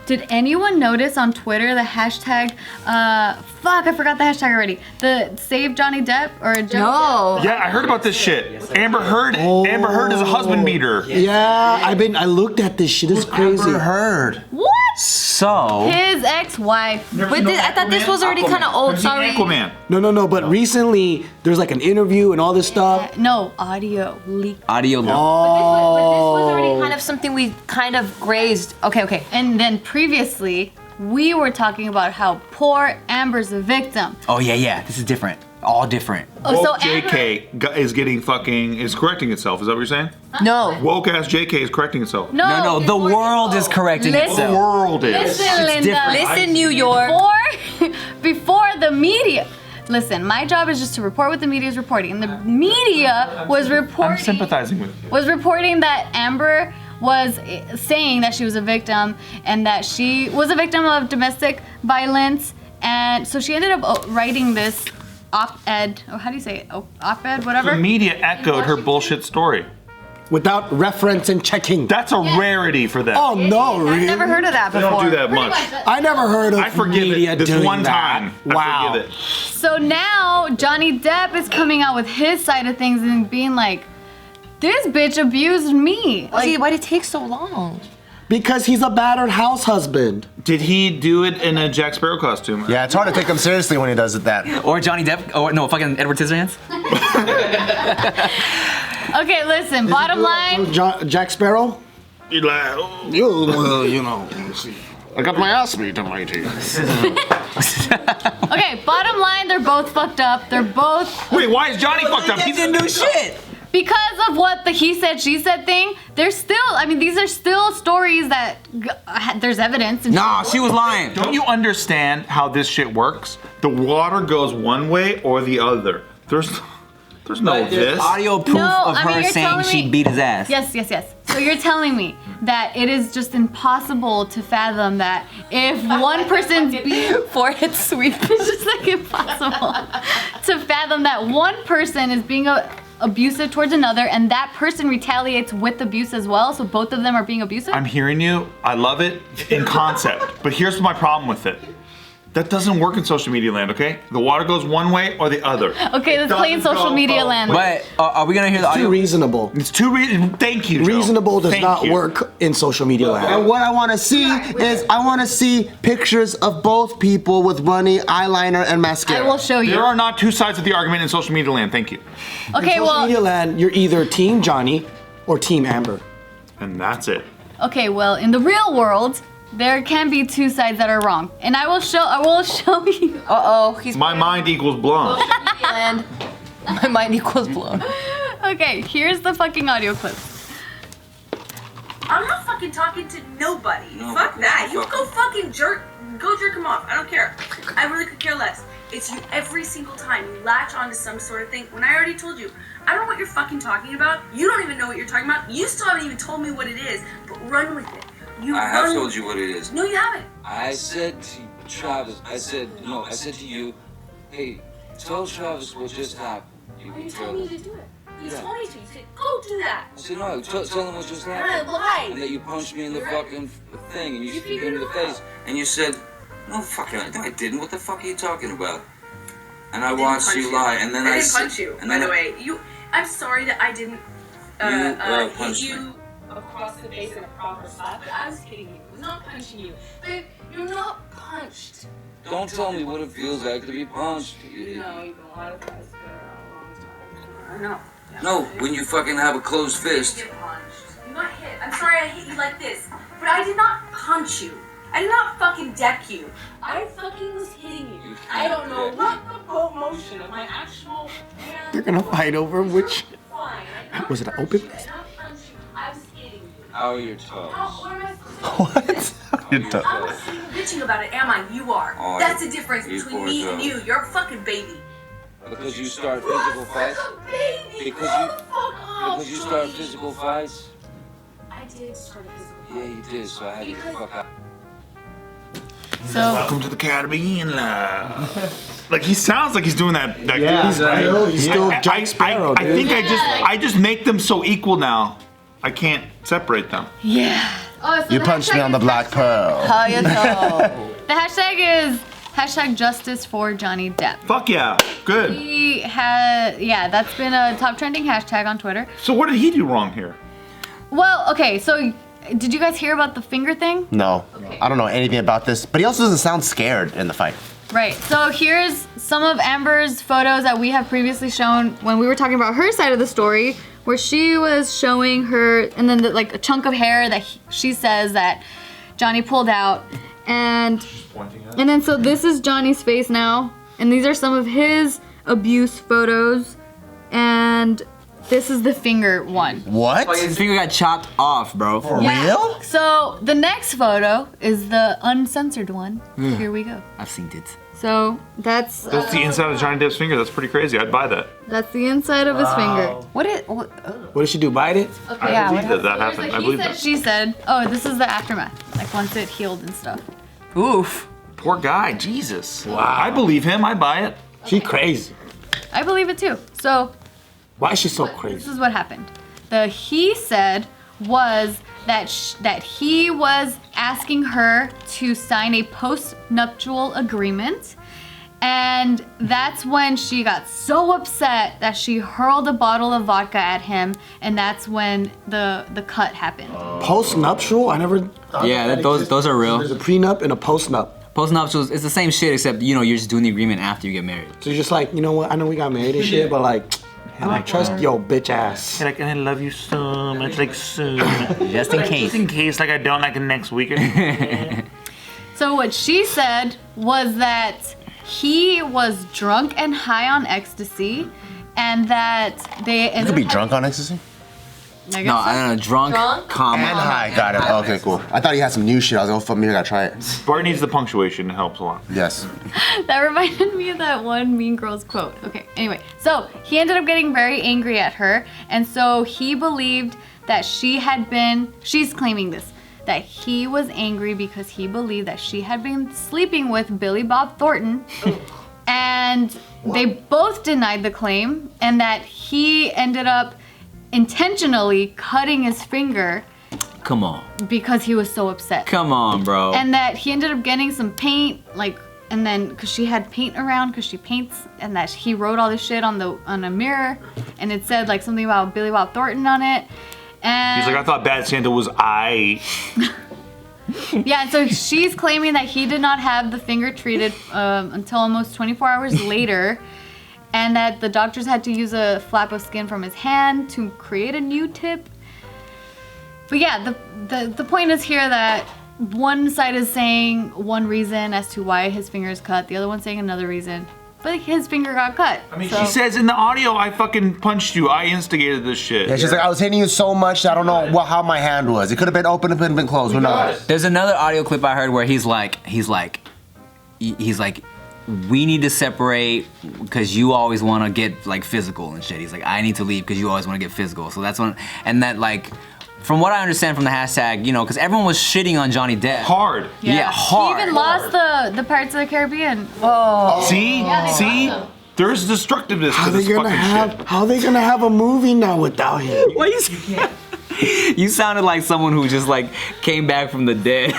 Did anyone notice on Twitter the hashtag, fuck, I forgot the hashtag already. The Save Johnny Depp or No. Yeah, I heard about this shit. Amber Heard. Amber Heard is a husband beater. Yeah, I looked at this shit. It's crazy. Amber Heard. What? So. His ex-wife. But I thought this was already kind of old. Sorry. Aquaman. No. But recently, there's like an interview and all this stuff. No, audio leak. Audio. But this was already kind of something we kind of grazed. Okay. And then previously, we were talking about how poor Amber's a victim. Oh yeah. This is different. All different. Oh, so Woke JK is getting is correcting itself. Is that what you're saying? No. Woke ass JK is correcting itself. No. The world is correcting The itself. world is. Listen, Linda. different. Listen, New York. Before the media. Listen, my job is just to report what the media is reporting. And the media was reporting. I'm sympathizing with you. Was reporting that Amber was saying that she was a victim and that she was a victim of domestic violence. And so she ended up writing this op-ed, how do you say it? Op-ed, whatever. The media echoed her bullshit story. Without reference and checking. That's a rarity for them. Oh no, really? I've never heard of that They before. don't do that much. I never heard of I forgive media it. This doing one that. time. Wow. I forgive it. So now Johnny Depp is coming out with his side of things and being like, this bitch abused me. See, why did it take so long? Because he's a battered house husband. Did he do it in a Jack Sparrow costume? Yeah, it's hard to take him seriously when he does it that. Or Johnny Depp. Or no, fucking Edward Scissorhands. Okay, listen, bottom line. Jack Sparrow? You're like, Well, you know, I got my ass beat in my teeth. Okay, bottom line, they're both fucked up. They're both. wait, why is Johnny fucked up? He didn't do shit. Because of what the he said, she said thing, they're still, I mean, these are still stories that there's evidence. And Nah, she was lying. Don't you understand how this shit works? The water goes one way or the other. There's no this. Audio proof No, of I mean, her you're saying telling she me- beat his ass. Yes. So you're telling me that it is just impossible to fathom that if one person's Forehead sweep. it's just like impossible to fathom that one person is being abusive towards another and that person retaliates with abuse as well, so both of them are being abusive? I'm hearing you. I love it in concept. But here's my problem with it. That doesn't work in social media land, okay? The water goes one way or the other. Okay, let's play in social media land. But are we gonna hear the Too audio? reasonable. It's too Thank you, Joe. Reasonable does Thank not you. work in social media land. And what I want to see is I want to see pictures of both people with runny eyeliner and I mascara. will show you. There are not two sides of the argument in social media land. Thank you. Okay, In social well, media land, you're either Team Johnny or Team Amber. And that's it. okay, well, in the real world, there can be two sides that are wrong, and I will show you. He's My mind equals blown. and my mind equals blown. Okay, here's the fucking audio clip. I'm not fucking talking to nobody. Fuck that. You go fucking jerk him off. I don't care. I really could care less. It's you every single time you latch onto some sort of thing when I already told you. I don't know what you're fucking talking about. You don't even know what you're talking about. You still haven't even told me what it is, but run with it. I have told you what it is. No, you haven't. I said to Travis, I said to you, hey, tell Travis what just happened. You You can told tell me him. to do it. You told me to. You said, go do that. I said, no, tell him what just And happened. I lied. And that you punched me in the fucking thing and you hit me in the face. And you said, no, fucking, I didn't. What the fuck are you talking about? And I watched you lie. And then I I didn't punch you, and by then the way. I'm sorry that I didn't hit punched me. you across the face in a proper slap, but I was kidding you. I was not punching you. Babe, you're not punched. Don't tell me what it feels like to be punched. No, you've been a lot of guys for a long time. I know. No, when you fucking have a closed You fist. get punched. You got hit. I'm sorry I hit you like this, but I did not punch you. I did not fucking deck you. I fucking was hitting you. I don't know what the motion of my actual hand. They're gonna fight over which. Fine. Was it an open? I did not punch you. I was hitting you. How are your toes? What am I supposed to do? What? Your toes. I'm not even bitching about it, am I? You are. Oh, That's the difference you between poor me Joe. and you. You're a fucking baby. Because you start physical fights? Baby. Because Grow you- the fuck up, Because you start Johnny. physical fights? I did start a physical fight. Yeah, you did, so I had to get the fuck out. So, Welcome to the Caribbean. Like he sounds like he's doing that. He's still Jack Sparrow, I dude. think I just make them so equal now. I can't separate them. yeah. Oh, so You the punched me hashtag on the is black pearl. The hashtag is hashtag justice for Johnny Depp. Fuck yeah. Good. He had, yeah, that's been a top trending hashtag on Twitter. So what did he do wrong here? Well, okay, so did you guys hear about the finger thing? No, Okay. I don't know anything about this, but he also doesn't sound scared in the fight. Right, so here's some of Amber's photos that we have previously shown when we were talking about her side of the story, where she was showing her, and then like a chunk of hair that she says that Johnny pulled out. And then so this is Johnny's face now, and these are some of his abuse photos, and this is the finger one. What? Like his finger got chopped off, bro. For Yeah. real? So the next photo is the uncensored one. Here we go. I've seen it. So that's That's the inside of Johnny Depp's finger. That's pretty crazy. I'd buy that. that's the inside of his finger. What What did she do? Bite it? I Yeah, believe what that There's happened. a I he believe said, that. she said. Oh, this is the aftermath. Like once it healed and stuff. Oof. Poor guy. Jesus. Wow. I believe him. I buy it. She crazy. I believe it too. So Why is she so this crazy? is what happened. The he said was that that he was asking her to sign a post-nuptial agreement, and that's when she got so upset that she hurled a bottle of vodka at him, and that's when the cut happened. Post-nuptial? I never... Yeah, those are real. There's a prenup and a post-nup. Postnuptials, it's the same shit except you're just doing the agreement after you get married. So you're just like, you know what? I know we got married and shit, but like, I don't trust yo bitch ass. Like, I love you so much, like soon. Just in case. Just in case, like I don't, like next week. So what she said was that he was drunk and high on ecstasy, and that they You ended could be up drunk on ecstasy? I No, guess so. I don't know, drunk, comma. And high, got it. Okay, cool. I thought he had some new shit. I was like, oh, fuck me, I gotta try it. Bart needs the punctuation. It helps a lot. Yes. That reminded me of that one Mean Girls quote. Okay, anyway, so he ended up getting very angry at her, and so he believed that she's claiming this, that he was angry because he believed that she had been sleeping with Billy Bob Thornton, and they both denied the claim, and that he ended up intentionally cutting his finger Come on. because he was so upset. Come on, bro. And that he ended up getting some paint, like, and then because she had paint around, because she paints, and that he wrote all this shit on a mirror, and it said like something about Billy Bob Thornton on it. And He's like, I thought Bad Santa was I. yeah, and so she's claiming that he did not have the finger treated until almost 24 hours later, and that the doctors had to use a flap of skin from his hand to create a new tip. But yeah, the point is here that one side is saying one reason as to why his finger is cut, the other one's saying another reason. But his finger got cut. I mean, so. she says in the audio, I fucking punched you. I instigated this shit. Yeah, she's like, I was hitting you so much that I don't know how my hand was. It could have been open, it could have been closed. Who knows? There's another audio clip I heard where he's like, we need to separate because you always want to get like physical and shit. He's like, I need to leave because you always want to get physical. So that's when, and that like, from what I understand from the hashtag, you know, because everyone was shitting on Johnny Depp. Hard. Yeah, hard. He even lost the Pirates of the Caribbean. See? they See? lost them. There's destructiveness How to they this gonna fucking shit. how they gonna have a movie now without him? What you sounded like someone who just like came back from the dead.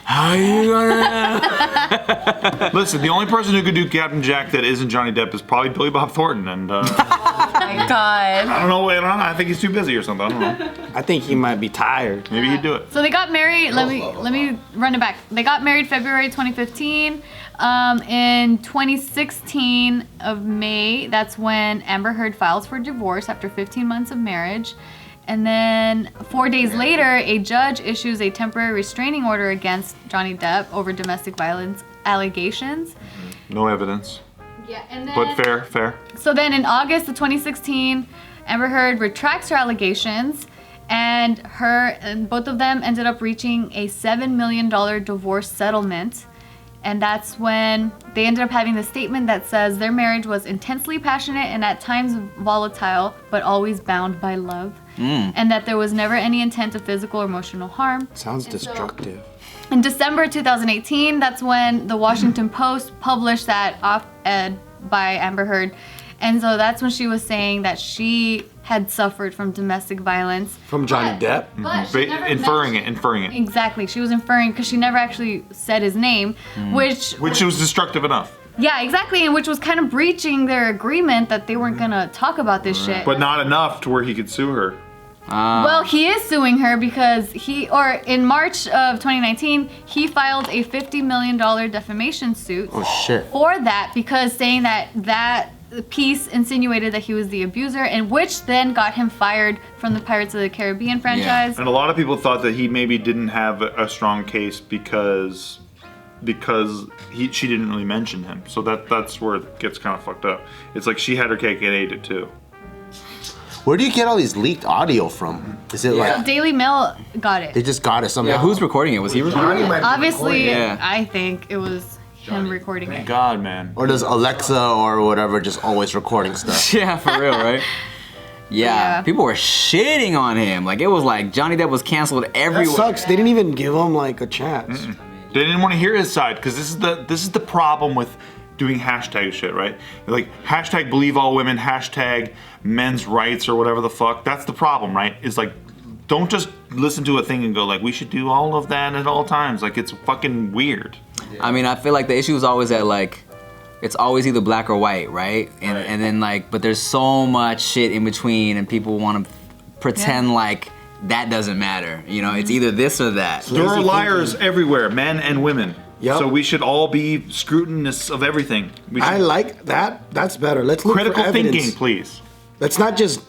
How you gonna? Listen, the only person who could do Captain Jack that isn't Johnny Depp is probably Billy Bob Thornton, and my God. I don't know. I think he's too busy or something. I don't know. I think he might be tired. Maybe he'd do it. So they got married. Let me run it back. They got married February 2015. In 2016 of May, that's when Amber Heard files for divorce after 15 months of marriage. And then 4 days later, a judge issues a temporary restraining order against Johnny Depp over domestic violence allegations. No evidence. Yeah, and then, But fair. So then in August of 2016, Amber Heard retracts her allegations, and both of them ended up reaching a $7 million divorce settlement. And that's when they ended up having the statement that says their marriage was intensely passionate and at times volatile, but always bound by love. And that there was never any intent of physical or emotional harm. Sounds destructive. In December 2018, that's when the Washington Post published that op-ed by Amber Heard. And so that's when she was saying that she had suffered from domestic violence. From Johnny Depp? But she never Inferring mentioned- it. Exactly. She was inferring because she never actually said his name, which was destructive enough. Yeah, exactly, and which was kind of breaching their agreement that they weren't gonna talk about this shit. But not enough to where he could sue her. Well, he is suing her because in March of 2019, he filed a $50 million defamation suit. Oh shit. For that, because saying that piece insinuated that he was the abuser, and which then got him fired from the Pirates of the Caribbean franchise. And a lot of people thought that he maybe didn't have a strong case because she didn't really mention him. So that's where it gets kind of fucked up. It's like she had her cake and ate it too. Where do you get all these leaked audio from? Is it like Daily Mail got it. they just got it somehow? Yeah, who's recording it? Was he recording it? Obviously, Yeah. I think it was him recording it. God, man. Or does Alexa or whatever just always recording stuff? Yeah, for real, right? Yeah, people were shitting on him. Like, it was like Johnny Depp was canceled That everywhere. sucks. They didn't even give him like a chance. They didn't want to hear his side because this is the problem with doing hashtag shit, right? Like hashtag believe all women, hashtag men's rights or whatever the fuck. That's the problem, right? Is like, don't just listen to a thing and go like, we should do all of that at all times. Like, it's fucking weird. I mean, I feel like the issue is always that, like, it's always either black or white, right? And then, like, but there's so much shit in between, and people want to pretend like that doesn't matter. You know, it's either this or that. There are liars everywhere, men and women. Yep. So we should all be scrutinists of everything. We should, I like that. That's better. Let's look critical for evidence. thinking, please. Let's not just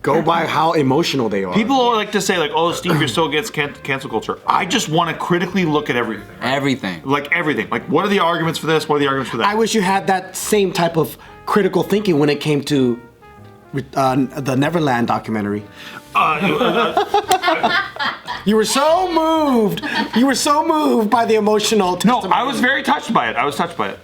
go by how emotional they are. People like to say like, "Oh, Steve, you're so against cancel culture." I just want to critically look at everything. Everything. Like everything. Like, what are the arguments for this? What are the arguments for that? I wish you had that same type of critical thinking when it came to the Neverland documentary. You were so moved. You were so moved by the emotional No, I was very touched by it. I was touched by it.